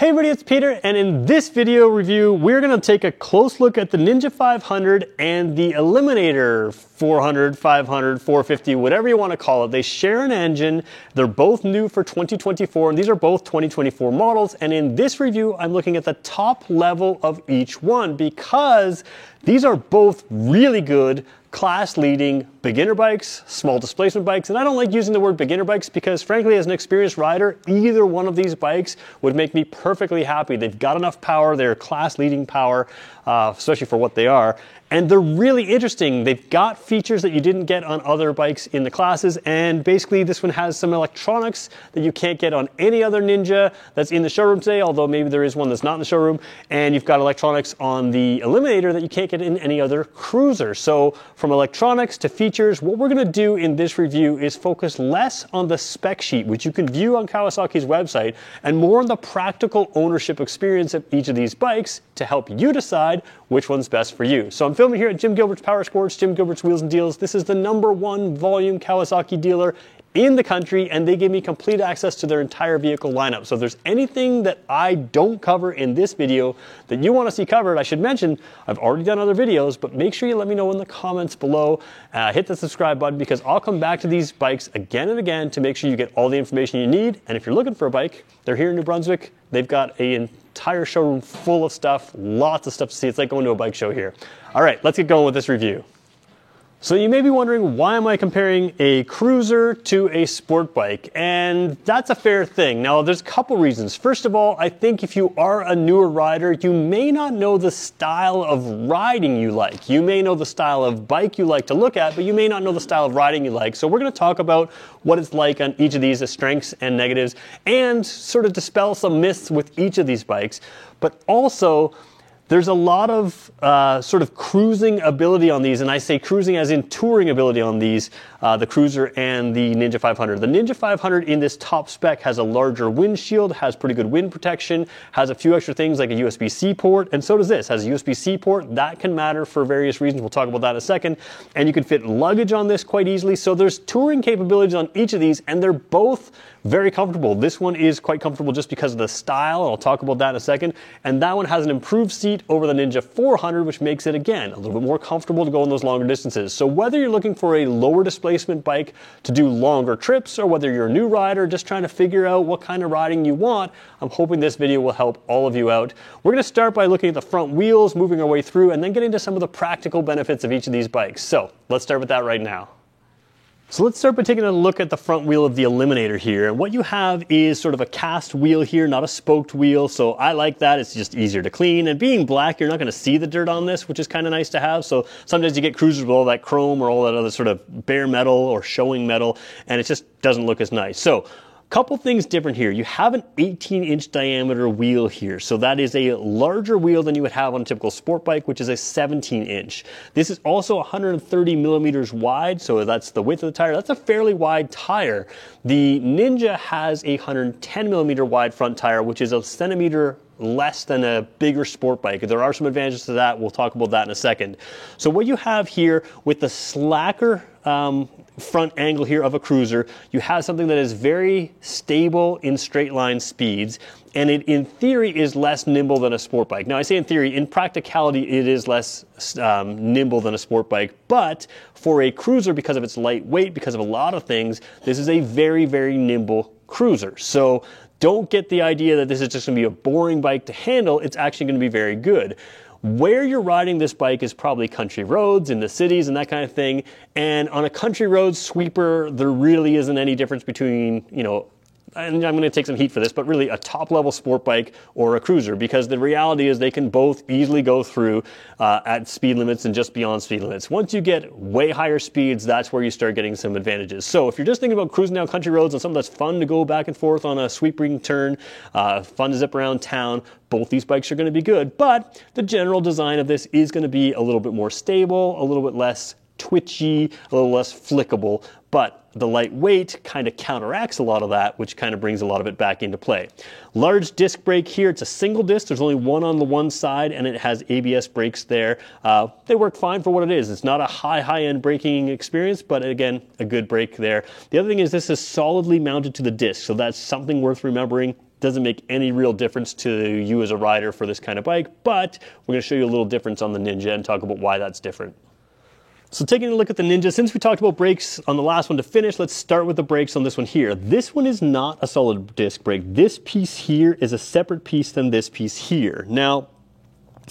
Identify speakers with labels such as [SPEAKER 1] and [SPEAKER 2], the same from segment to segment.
[SPEAKER 1] Hey everybody, it's Peter, and in this video review, we're going to take a close look at the Ninja 500 and the Eliminator 400, 500, 450, whatever you want to call it. They share an engine. They're both new for 2024, and these are both 2024 models. And in this review, I'm looking at the top level of each one because these are both really good, class-leading beginner bikes, small displacement bikes. And I don't like using the word beginner bikes because, frankly, as an experienced rider, either one of these bikes would make me perfectly happy. They've got enough power. They're class-leading power, especially for what they are. And they're really interesting. They've got features that you didn't get on other bikes in the classes. And basically, this one has some electronics that you can't get on any other Ninja that's in the showroom today, although maybe there is one that's not in the showroom. And you've got electronics on the Eliminator that you can't get in any other cruiser. So from electronics to features, what we're going to do in this review is focus less on the spec sheet, which you can view on Kawasaki's website, and more on the practical ownership experience of each of these bikes to help you decide which one's best for you. So I'm filming here at Jim Gilbert's Power Sports, Jim Gilbert's Wheels and Deals. This is the #1 volume Kawasaki dealer in the country, and they give me complete access to their entire vehicle lineup. So if there's anything that I don't cover in this video that you want to see covered, I should mention I've already done other videos, but make sure you let me know in the comments below. Hit the subscribe button because I'll come back to these bikes again and again to make sure you get all the information you need. And if you're looking for a bike, they're here in New Brunswick. They've got an entire showroom full of stuff, lots of stuff to see. It's like going to a bike show here. All right, let's get going with this review. So you may be wondering, why am I comparing a cruiser to a sport bike? And that's a fair thing. Now, there's a couple reasons. First of all, I think if you are a newer rider, you may not know the style of riding you like. You may know the style of bike you like to look at, but you may not know the style of riding you like. So we're going to talk about what it's like on each of these, the strengths and negatives, and sort of dispel some myths with each of these bikes. But also, there's a lot of sort of cruising ability on these, and I say cruising as in touring ability on these, the Cruiser and the Ninja 500. The Ninja 500 in this top spec has a larger windshield, has pretty good wind protection, has a few extra things like a USB-C port, and so does this. Has a USB-C port. That can matter for various reasons. We'll talk about that in a second. And you can fit luggage on this quite easily. So there's touring capabilities on each of these, and they're both very comfortable. This one is quite comfortable just because of the style, and I'll talk about that in a second. And that one has an improved seat over the Ninja 400, which makes it, again, a little bit more comfortable to go on those longer distances. So whether you're looking for a lower displacement bike to do longer trips, or whether you're a new rider just trying to figure out what kind of riding you want, I'm hoping this video will help all of you out. We're going to start by looking at the front wheels, moving our way through, and then get into some of the practical benefits of each of these bikes. So let's start with that right now. So let's start by taking a look at the front wheel of the Eliminator here. And what you have is sort of a cast wheel here, not a spoked wheel. So I like that. It's just easier to clean. And being black, you're not going to see the dirt on this, which is kind of nice to have. So sometimes you get cruisers with all that chrome or all that other sort of bare metal or showing metal, and it just doesn't look as nice. So couple things different here. You have an 18-inch diameter wheel here. So that is a larger wheel than you would have on a typical sport bike, which is a 17-inch. This is also 130 millimeters wide, so that's the width of the tire. That's a fairly wide tire. The Ninja has a 110 millimeter wide front tire, which is a centimeter less than a bigger sport bike. There are some advantages to that. We'll talk about that in a second. So what you have here with the slacker front angle here of a cruiser, you have something that is very stable in straight line speeds, and it in theory is less nimble than a sport bike. Now I say in theory, in practicality it is less nimble than a sport bike, but for a cruiser, because of its lightweight, because of a lot of things, this is a very, very nimble cruiser. So don't get the idea that this is just going to be a boring bike to handle. It's actually going to be very good. Where you're riding this bike is probably country roads in the cities and that kind of thing. And on a country road sweeper, there really isn't any difference between, and I'm going to take some heat for this, but really a top-level sport bike or a cruiser, because the reality is they can both easily go through at speed limits and just beyond speed limits. Once you get way higher speeds, that's where you start getting some advantages. So if you're just thinking about cruising down country roads and something that's fun to go back and forth on a sweeping turn, fun to zip around town, both these bikes are going to be good. But the general design of this is going to be a little bit more stable, a little bit less twitchy, a little less flickable, but the lightweight kind of counteracts a lot of that, which kind of brings a lot of it back into play. Large disc brake here. It's a single disc. There's only one on the one side, and it has ABS brakes there. They work fine for what it is. It's not a high-end braking experience, but again, a good brake there. The other thing is this is solidly mounted to the disc, so that's something worth remembering. doesn't make any real difference to you as a rider for this kind of bike, but we're going to show you a little difference on the Ninja and talk about why that's different. So taking a look at the Ninja, since we talked about brakes on the last one to finish, let's start with the brakes on this one here. This one is not a solid disc brake. This piece here is a separate piece than this piece here. Now,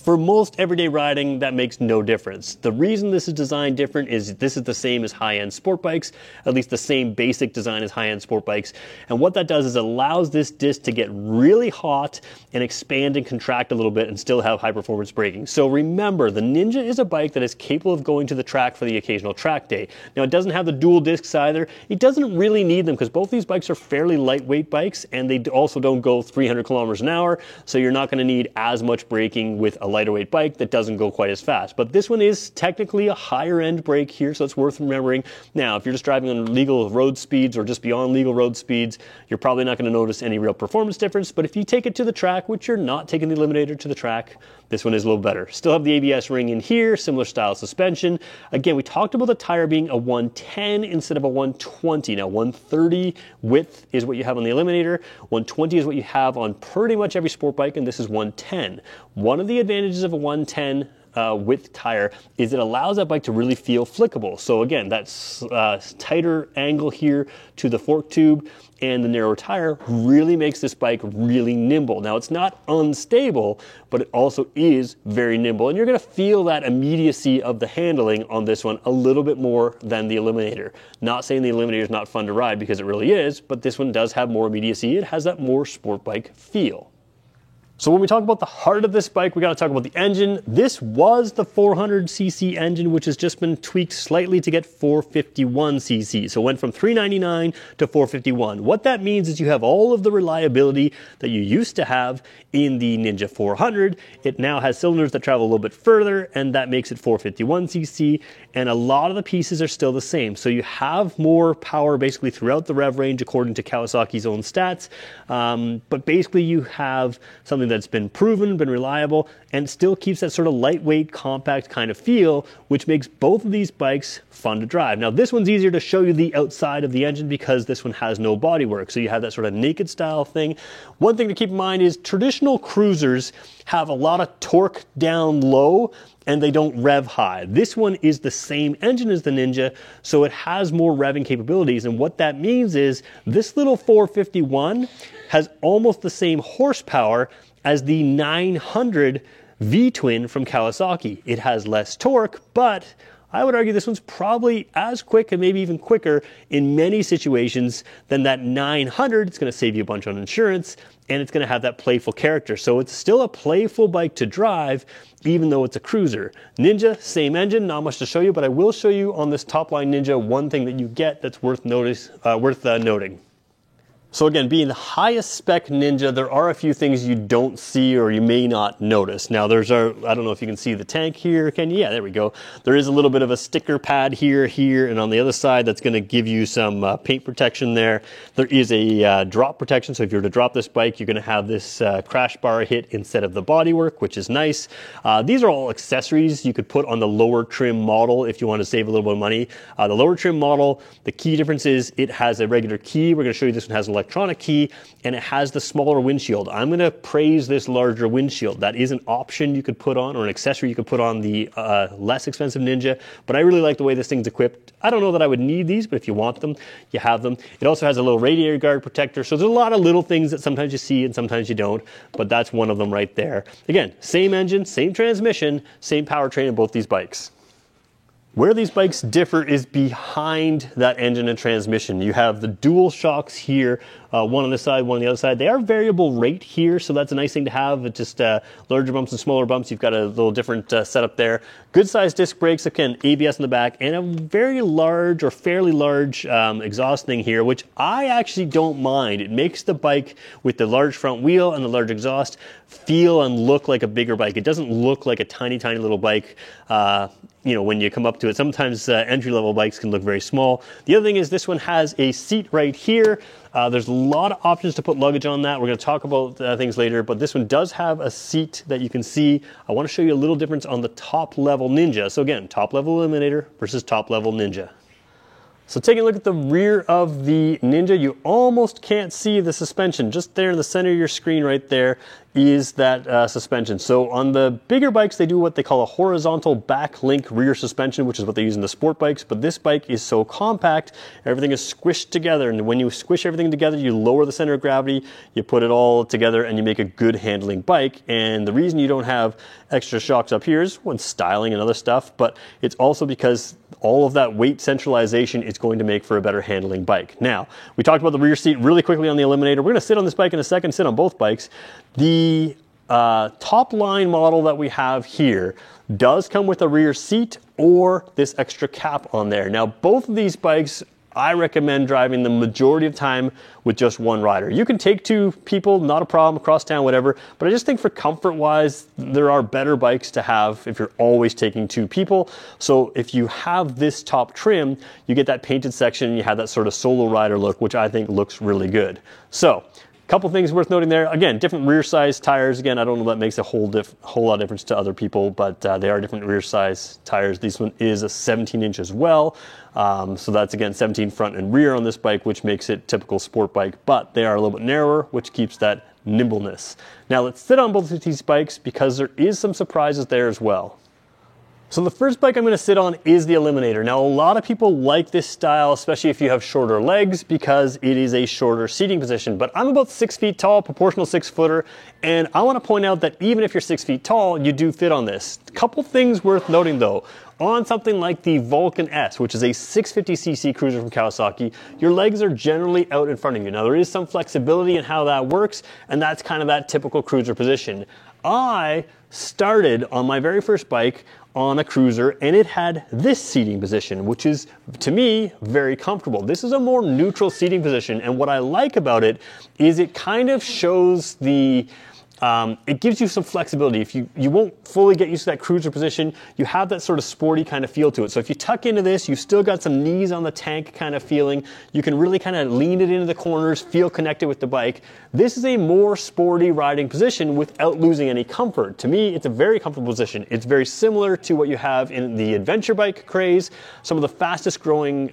[SPEAKER 1] for most everyday riding, that makes no difference. The reason this is designed different is this is the same as high-end sport bikes, at least the same basic design as high-end sport bikes. And what that does is allows this disc to get really hot and expand and contract a little bit and still have high-performance braking. So remember, the Ninja is a bike that is capable of going to the track for the occasional track day. Now, it doesn't have the dual discs either. It doesn't really need them because both these bikes are fairly lightweight bikes, and they also don't go 300 kilometers an hour, so you're not going to need as much braking with a lighter weight bike that doesn't go quite as fast. But this one is technically a higher end brake here, so it's worth remembering. Now, if you're just driving on legal road speeds or just beyond legal road speeds, you're probably not going to notice any real performance difference. But if you take it to the track, which you're not taking the Eliminator to the track, this one is a little better. Still have the ABS ring in here, similar style suspension. Again, we talked about the tire being a 110 instead of a 120. Now, 130 width is what you have on the Eliminator. 120 is what you have on pretty much every sport bike, and this is 110. One of the advantages of a 110 width tire is it allows that bike to really feel flickable. So again, that's tighter angle here to the fork tube and the narrow tire really makes this bike really nimble. Now, it's not unstable, but it also is very nimble, and you're going to feel that immediacy of the handling on this one a little bit more than the Eliminator. Not saying the Eliminator is not fun to ride, because it really is, but this one does have more immediacy. It has that more sport bike feel. So when we talk about the heart of this bike, we got to talk about the engine. This was the 400cc engine, which has just been tweaked slightly to get 451cc. So it went from 399 to 451. What that means is you have all of the reliability that you used to have in the Ninja 400. It now has cylinders that travel a little bit further, and that makes it 451cc. And a lot of the pieces are still the same. So you have more power basically throughout the rev range according to Kawasaki's own stats. But basically you have something that's been proven, been reliable, and still keeps that sort of lightweight, compact kind of feel, which makes both of these bikes fun to drive. Now, this one's easier to show you the outside of the engine because this one has no bodywork, so you have that sort of naked style thing. One thing to keep in mind is traditional cruisers have a lot of torque down low, and they don't rev high. This one is the same engine as the Ninja, so it has more revving capabilities, and what that means is this little 451 has almost the same horsepower as the 900 V-twin from Kawasaki. It has less torque, but I would argue this one's probably as quick and maybe even quicker in many situations than that 900. It's going to save you a bunch on insurance, and it's going to have that playful character. So it's still a playful bike to drive, even though it's a cruiser. Ninja, same engine, not much to show you, but I will show you on this top line Ninja one thing that you get that's worth noting. So again, being the highest spec Ninja, there are a few things you don't see or you may not notice. Now there's I don't know if you can see the tank here, can you? Yeah, there we go. There is a little bit of a sticker pad here, and on the other side that's going to give you some paint protection there. There is a drop protection, so if you were to drop this bike, you're going to have this crash bar hit instead of the bodywork, which is nice. These are all accessories you could put on the lower trim model if you want to save a little bit of money. The lower trim model, the key difference is it has a regular key. We're going to show you this one has an electronic key, and it has the smaller windshield. I'm going to praise this larger windshield. That is an option you could put on, or an accessory you could put on the less expensive Ninja, but I really like the way this thing's equipped. I don't know that I would need these, but if you want them, you have them. It also has a little radiator guard protector, so there's a lot of little things that sometimes you see and sometimes you don't, but that's one of them right there. Again, same engine, same transmission, same powertrain in both these bikes. Where these bikes differ is behind that engine and transmission. You have the dual shocks here, one on this side, one on the other side. They are variable rate here, so that's a nice thing to have. It's just larger bumps and smaller bumps. You've got a little different setup there. Good sized disc brakes, again, ABS in the back, and a very large or fairly large exhaust thing here, which I actually don't mind. It makes the bike with the large front wheel and the large exhaust feel and look like a bigger bike. It doesn't look like a tiny, tiny little bike. You know, when you come up to it, sometimes entry-level bikes can look very small. The other thing is this one has a seat right here. There's a lot of options to put luggage on that. We're going to talk about things later, but this one does have a seat that you can see. I want to show you a little difference on the top-level Ninja. So again, top-level Eliminator versus top-level Ninja. So taking a look at the rear of the Ninja, you almost can't see the suspension. Just there in the center of your screen right there is that suspension. So on the bigger bikes, they do what they call a horizontal back link rear suspension, which is what they use in the sport bikes. But this bike is so compact, everything is squished together. And when you squish everything together, you lower the center of gravity, you put it all together, and you make a good handling bike. And the reason you don't have extra shocks up here is when styling and other stuff, but it's also because all of that weight centralization is going to make for a better handling bike. Now, we talked about the rear seat really quickly on the Eliminator. We're going to sit on this bike in a second, sit on both bikes. The top line model that we have here does come with a rear seat or this extra cap on there. Now, both of these bikes, I recommend driving the majority of time with just one rider. You can take two people, not a problem, across town, whatever, but I just think for comfort-wise, there are better bikes to have if you're always taking two people. So if you have this top trim, you get that painted section and you have that sort of solo rider look, which I think looks really good. So, couple things worth noting there. Again, different rear size tires. Again, I don't know if that makes a whole lot of difference to other people, but they are different rear size tires. This one is a 17-inch as well. So that's, again, 17 front and rear on this bike, which makes it typical sport bike, but they are a little bit narrower, which keeps that nimbleness. Now let's sit on both of these bikes because there is some surprises there as well. So the first bike I'm going to sit on is the Eliminator. Now, a lot of people like this style, especially if you have shorter legs, because it is a shorter seating position. But I'm about 6 feet tall, proportional 6-footer, and I want to point out that even if you're 6 feet tall, you do fit on this. A couple things worth noting though. On something like the Vulcan S, which is a 650cc cruiser from Kawasaki, your legs are generally out in front of you. Now, there is some flexibility in how that works, and that's kind of that typical cruiser position. I started on my very first bike on a cruiser, and it had this seating position, which is, to me, very comfortable. This is a more neutral seating position, and what I like about it is it kind of shows the it gives you some flexibility. If you won't fully get used to that cruiser position, you have that sort of sporty kind of feel to it. So if you tuck into this, you've still got some knees on the tank kind of feeling. You can really kind of lean it into the corners, feel connected with the bike. This is a more sporty riding position without losing any comfort. To me, it's a very comfortable position. It's very similar to what you have in the adventure bike craze. Some of the fastest growing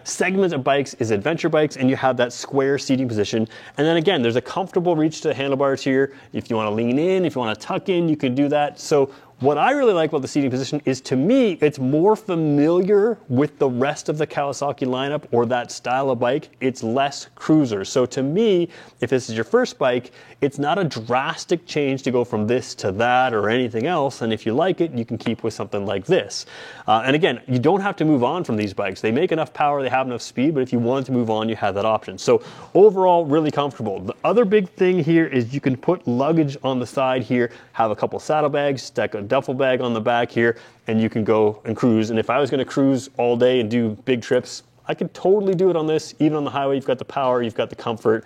[SPEAKER 1] segment of bikes is adventure bikes, and you have that square seating position. And then again, there's a comfortable reach to the handlebars here. If you want to lean in, if you want to tuck in, you can do that. So what I really like about the seating position is, to me, it's more familiar with the rest of the Kawasaki lineup or that style of bike. It's less cruiser. So to me, if this is your first bike, it's not a drastic change to go from this to that or anything else. And if you like it, you can keep with something like this. And again, you don't have to move on from these bikes. They make enough power, they have enough speed, but if you wanted to move on, you have that option. So overall, really comfortable. The other big thing here is you can put luggage on the side here, have a couple saddlebags, stack a duffel bag on the back here, and you can go and cruise. And if I was going to cruise all day and do big trips, I could totally do it on this. Even on the highway, you've got the power, you've got the comfort.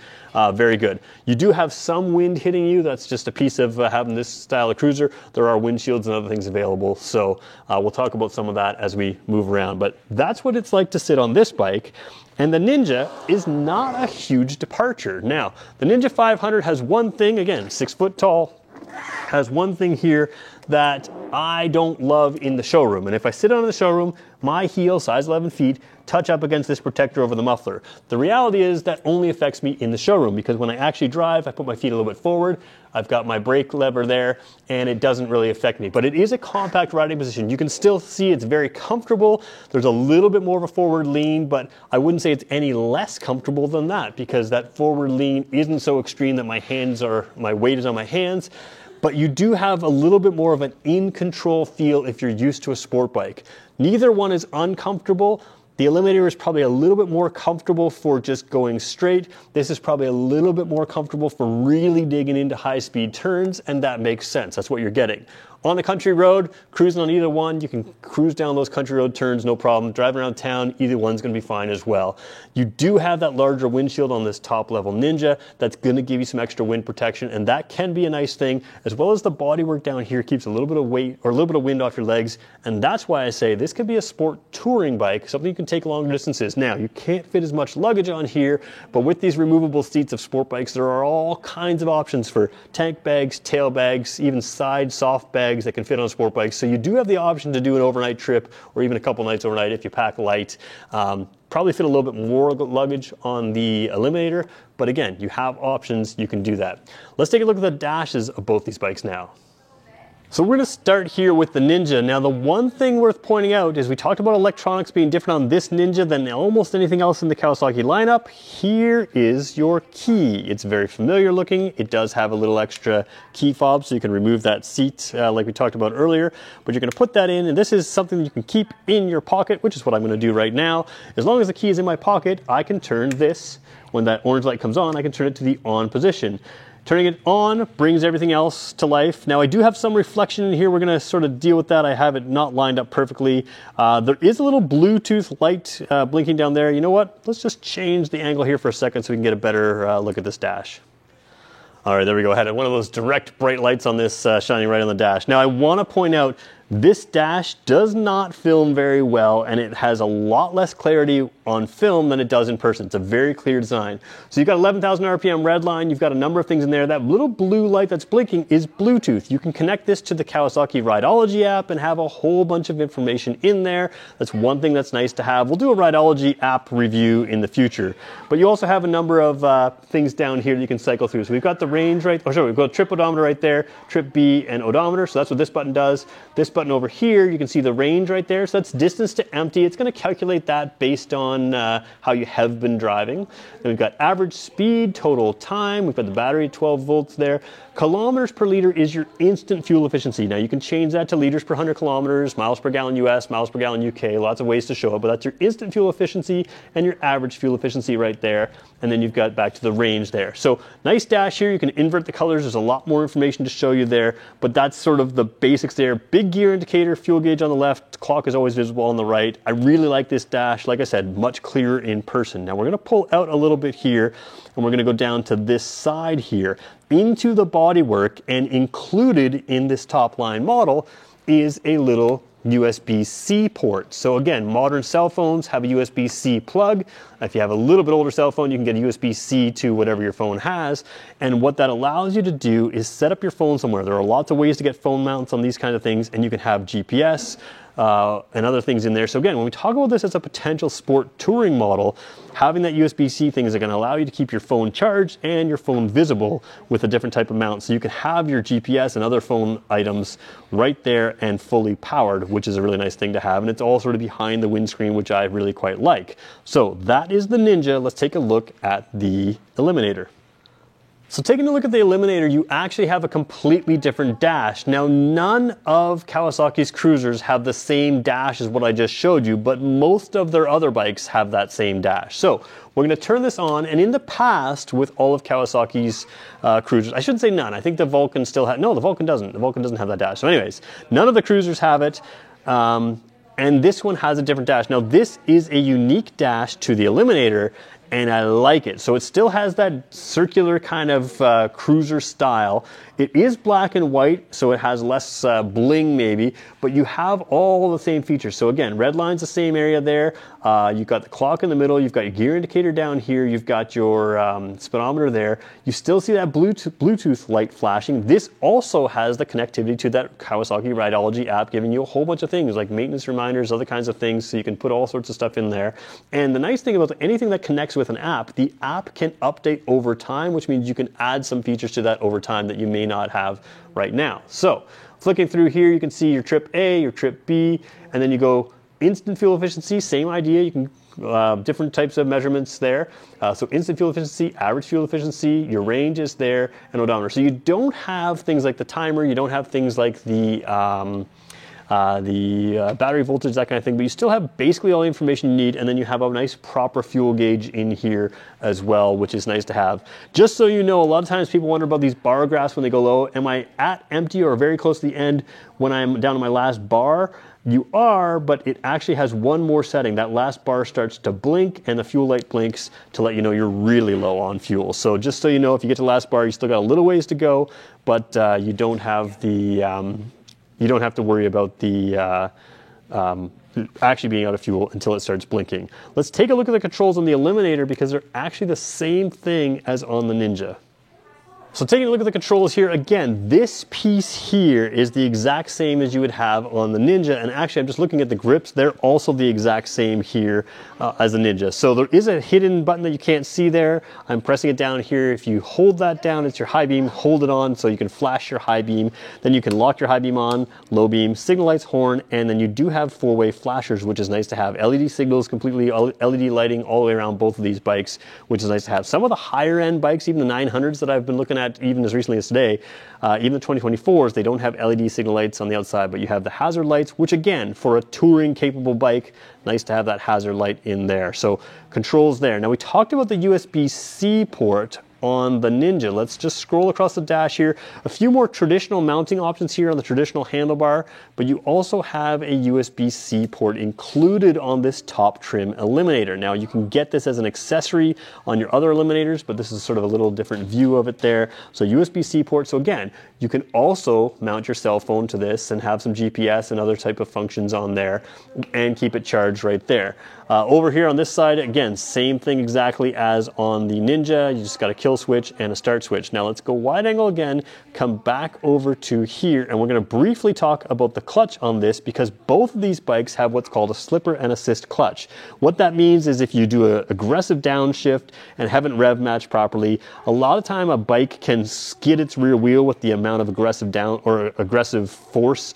[SPEAKER 1] Very good. You do have some wind hitting you. That's just a piece of having this style of cruiser. There are windshields and other things available. So we'll talk about some of that as we move around. But that's what it's like to sit on this bike. And the Ninja is not a huge departure. Now, the Ninja 500 has one thing, again, 6 foot tall, has one thing here that I don't love in the showroom. And if I sit on the showroom, my heel, size 11 feet, touch up against this protector over the muffler. The reality is that only affects me in the showroom, because when I actually drive, I put my feet a little bit forward, I've got my brake lever there, and it doesn't really affect me. But it is a compact riding position. You can still see it's very comfortable. There's a little bit more of a forward lean, but I wouldn't say it's any less comfortable than that, because that forward lean isn't so extreme that my weight is on my hands. But you do have a little bit more of an in-control feel if you're used to a sport bike. Neither one is uncomfortable. The Eliminator is probably a little bit more comfortable for just going straight. This is probably a little bit more comfortable for really digging into high-speed turns, and that makes sense. That's what you're getting. On a country road, cruising on either one, you can cruise down those country road turns, no problem. Driving around town, either one's going to be fine as well. You do have that larger windshield on this top-level Ninja. That's going to give you some extra wind protection, and that can be a nice thing, as well as the bodywork down here keeps a little bit of weight or a little bit of wind off your legs, and that's why I say this could be a sport touring bike, something you can take longer distances. Now, you can't fit as much luggage on here, but with these removable seats of sport bikes, there are all kinds of options for tank bags, tail bags, even side soft bags, bags that can fit on sport bikes. So you do have the option to do an overnight trip or even a couple nights overnight if you pack light. Probably fit a little bit more luggage on the Eliminator, but again, you have options, you can do that. Let's take a look at the dashes of both these bikes now. So we're going to start here with the Ninja. Now the one thing worth pointing out is we talked about electronics being different on this Ninja than almost anything else in the Kawasaki lineup. Here is your key. It's very familiar looking. It does have a little extra key fob so you can remove that seat like we talked about earlier, but you're going to put that in, and this is something that you can keep in your pocket, which is what I'm going to do right now. As long as the key is in my pocket, I can turn this. When that orange light comes on, I can turn it to the on position. Turning it on brings everything else to life. Now I do have some reflection in here. We're gonna sort of deal with that. I have it not lined up perfectly. There is a little Bluetooth light blinking down there. You know what? Let's just change the angle here for a second so we can get a better look at this dash. All right, there we go. I had one of those direct bright lights on this shining right on the dash. Now I wanna point out this dash does not film very well, and it has a lot less clarity on film than it does in person. It's a very clear design. So you've got 11,000 RPM red line, you've got a number of things in there. That little blue light that's blinking is Bluetooth. You can connect this to the Kawasaki Rideology app and have a whole bunch of information in there. That's one thing that's nice to have. We'll do a Rideology app review in the future. But you also have a number of things down here that you can cycle through. So we've got the range we've got trip odometer right there, trip B and odometer. So that's what this button does. This button over here, you can see the range right there. So that's distance to empty. It's going to calculate that based on how you have been driving. Then we've got average speed, total time. We've got the battery, 12 volts there. Kilometers per liter is your instant fuel efficiency. Now you can change that to liters per 100 kilometers, miles per gallon US, miles per gallon UK, lots of ways to show it, but that's your instant fuel efficiency and your average fuel efficiency right there. And then you've got back to the range there. So nice dash here. You can invert the colors. There's a lot more information to show you there, but that's sort of the basics there. Big gear indicator, fuel gauge on the left, clock is always visible on the right. I really like this dash. Like I said, much clearer in person. Now we're going to pull out a little bit here, and we're going to go down to this side here into the bodywork, and included in this top line model is a little USB-C port. So again, modern cell phones have a USB-C plug. If you have a little bit older cell phone, you can get a USB-C to whatever your phone has. And what that allows you to do is set up your phone somewhere. There are lots of ways to get phone mounts on these kind of things, and you can have GPS and other things in there. So again, when we talk about this as a potential sport touring model, having that USB-C thing is going to allow you to keep your phone charged and your phone visible with a different type of mount. So you can have your GPS and other phone items right there and fully powered, which is a really nice thing to have. And it's all sort of behind the windscreen, which I really quite like. So that is the Ninja. Let's take a look at the Eliminator. So taking a look at the Eliminator, you actually have a completely different dash. Now, none of Kawasaki's cruisers have the same dash as what I just showed you, but most of their other bikes have that same dash. So we're going to turn this on, and in the past, with all of Kawasaki's cruisers, I shouldn't say none. I think the Vulcan still has, no, the Vulcan doesn't. The Vulcan doesn't have that dash. So anyways, none of the cruisers have it. And this one has a different dash. Now, this is a unique dash to the Eliminator, and I like it. So it still has that circular kind of cruiser style. It is black and white, so it has less bling maybe, but you have all the same features. So again, red line's the same area there. You've got the clock in the middle. You've got your gear indicator down here. You've got your speedometer there. You still see that Bluetooth light flashing. This also has the connectivity to that Kawasaki Rideology app, giving you a whole bunch of things like maintenance reminders, other kinds of things, so you can put all sorts of stuff in there. And the nice thing about anything that connects with an app, the app can update over time, which means you can add some features to that over time that you may not have right now. So flicking through here, you can see your trip A, your trip B, and then you go instant fuel efficiency, same idea. You can different types of measurements there. So instant fuel efficiency, average fuel efficiency, your range is there, and odometer. So you don't have things like the timer, you don't have things like the battery voltage, that kind of thing, but you still have basically all the information you need, and then you have a nice proper fuel gauge in here as well, which is nice to have. Just so you know, a lot of times people wonder about these bar graphs when they go low. Am I at empty or very close to the end when I'm down to my last bar? You are, but it actually has one more setting. That last bar starts to blink, and the fuel light blinks to let you know you're really low on fuel. So just so you know, if you get to the last bar, you still got a little ways to go, but you don't have the you don't have to worry about the actually being out of fuel until it starts blinking. Let's take a look at the controls on the Eliminator, because they're actually the same thing as on the Ninja. So taking a look at the controls here, again, this piece here is the exact same as you would have on the Ninja, and actually I'm just looking at the grips, they're also the exact same here as the Ninja. So there is a hidden button that you can't see there. I'm pressing it down here. If you hold that down, it's your high beam, hold it on so you can flash your high beam, then you can lock your high beam on, low beam, signal lights, horn, and then you do have four-way flashers, which is nice to have. LED signals, completely LED lighting all the way around both of these bikes, which is nice to have. Some of the higher end bikes, even the 900s that I've been looking at even as recently as today, even the 2024s, they don't have LED signal lights on the outside, but you have the hazard lights, which again, for a touring capable bike, nice to have that hazard light in there. So controls there. Now we talked about the USB-C port on the Ninja. Let's just scroll across the dash here. A few more traditional mounting options here on the traditional handlebar, but you also have a USB-C port included on this top trim Eliminator. Now you can get this as an accessory on your other Eliminators, but this is sort of a little different view of it there. So USB-C port. So again, you can also mount your cell phone to this and have some GPS and other type of functions on there and keep it charged right there. Over here on this side, again, same thing exactly as on the Ninja. You just got a kill switch and a start switch. Now let's go wide angle again, come back over to here, and we're going to briefly talk about the clutch on this because both of these bikes have what's called a slipper and assist clutch. What that means is if you do an aggressive downshift and haven't rev matched properly, a lot of time a bike can skid its rear wheel with the amount of aggressive down or aggressive force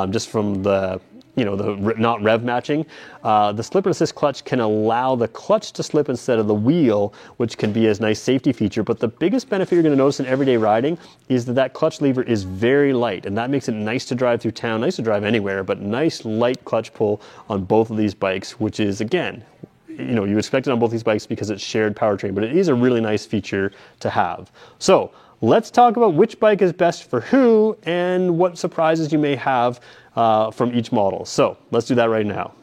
[SPEAKER 1] just from the not rev matching. The slipper assist clutch can allow the clutch to slip instead of the wheel, which can be a nice safety feature. But the biggest benefit you're going to notice in everyday riding is that clutch lever is very light, and that makes it nice to drive through town, nice to drive anywhere, but nice light clutch pull on both of these bikes, which is, again, you expect it on both these bikes because it's shared powertrain, but it is a really nice feature to have. So let's talk about which bike is best for who and what surprises you may have from each model. So let's do that right now.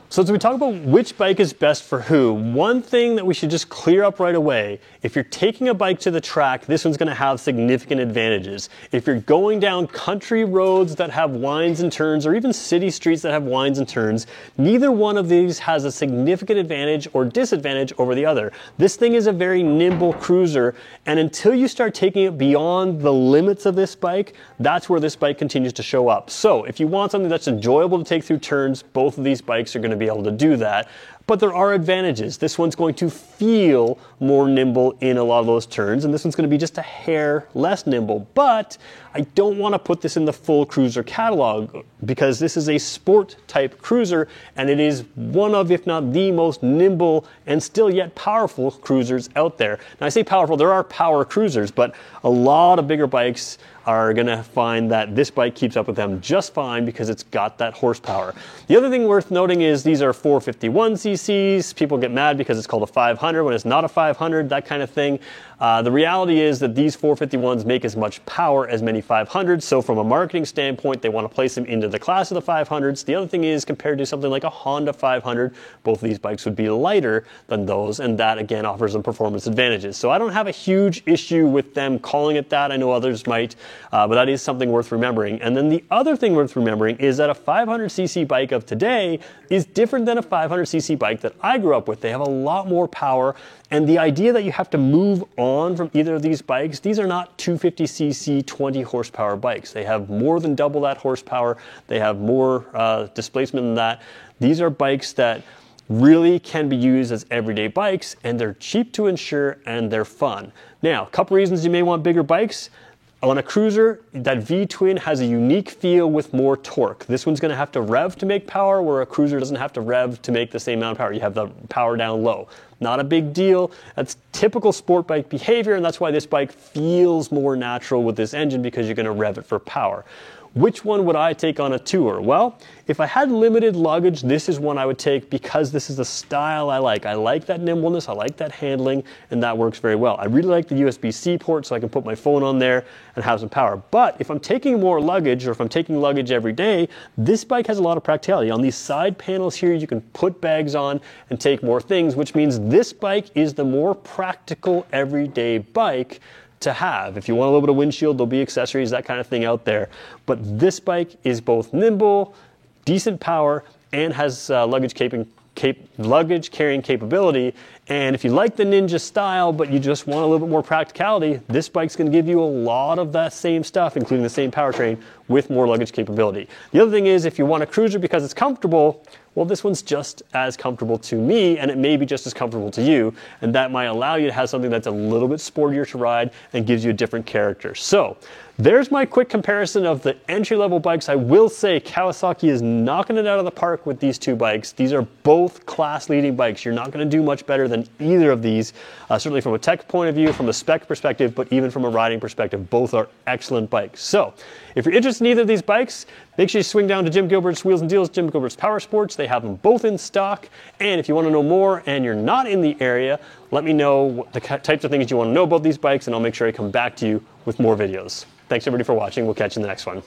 [SPEAKER 1] So as we talk about which bike is best for who, one thing that we should just clear up right away, if you're taking a bike to the track, this one's going to have significant advantages. If you're going down country roads that have winds and turns, or even city streets that have winds and turns, neither one of these has a significant advantage or disadvantage over the other. This thing is a very nimble cruiser, and until you start taking it beyond the limits of this bike, that's where this bike continues to show up. So if you want something that's enjoyable to take through turns, both of these bikes are going to be able to do that. But there are advantages. This one's going to feel more nimble in a lot of those turns, and this one's going to be just a hair less nimble. But I don't want to put this in the full cruiser catalog because this is a sport type cruiser, and it is one of, if not the most nimble and still yet powerful cruisers out there. Now I say powerful, there are power cruisers, but a lot of bigger bikes are going to find that this bike keeps up with them just fine because it's got that horsepower. The other thing worth noting is these are 451 cc's. People get mad because it's called a 500 when it's not a 500, that kind of thing. The reality is that these 451s make as much power as many 500s, so from a marketing standpoint, they want to place them into the class of the 500s. The other thing is, compared to something like a Honda 500, both of these bikes would be lighter than those, and that again offers them performance advantages. So I don't have a huge issue with them calling it that. I know others might, but that is something worth remembering. And then the other thing worth remembering is that a 500cc bike of today is different than a 500cc bike that I grew up with. They have a lot more power, and the idea that you have to move on from either of these bikes, these are not 250cc 20 horsepower bikes. They have more than double that horsepower. They have more displacement than that. These are bikes that really can be used as everyday bikes, and they're cheap to insure and they're fun. Now, a couple reasons you may want bigger bikes. On a cruiser, that V-twin has a unique feel with more torque. This one's going to have to rev to make power, where a cruiser doesn't have to rev to make the same amount of power. You have the power down low. Not a big deal. That's typical sport bike behavior, and that's why this bike feels more natural with this engine, because you're going to rev it for power. Which one would I take on a tour? Well, if I had limited luggage, this is one I would take because this is the style I like. I like that nimbleness, I like that handling, and that works very well. I really like the USB-C port so I can put my phone on there and have some power. But if I'm taking more luggage, or if I'm taking luggage every day, this bike has a lot of practicality. On these side panels here, you can put bags on and take more things, which means this bike is the more practical everyday bike to have. If you want a little bit of windshield, there'll be accessories, that kind of thing out there. But this bike is both nimble, decent power, and has luggage carrying capability, And if you like the Ninja style, but you just want a little bit more practicality, this bike's gonna give you a lot of that same stuff, including the same powertrain with more luggage capability. The other thing is, if you want a cruiser because it's comfortable, well, this one's just as comfortable to me, and it may be just as comfortable to you, and that might allow you to have something that's a little bit sportier to ride and gives you a different character. So there's my quick comparison of the entry-level bikes. I will say Kawasaki is knocking it out of the park with these two bikes. These are both class-leading bikes. You're not going to do much better than either of these, certainly from a tech point of view, from a spec perspective, but even from a riding perspective. Both are excellent bikes. So if you're interested in either of these bikes, make sure you swing down to Jim Gilbert's Wheels and Deals, Jim Gilbert's Power Sports. They have them both in stock. And if you want to know more and you're not in the area, let me know what the types of things you want to know about these bikes, and I'll make sure I come back to you with more videos. Thanks everybody for watching. We'll catch you in the next one.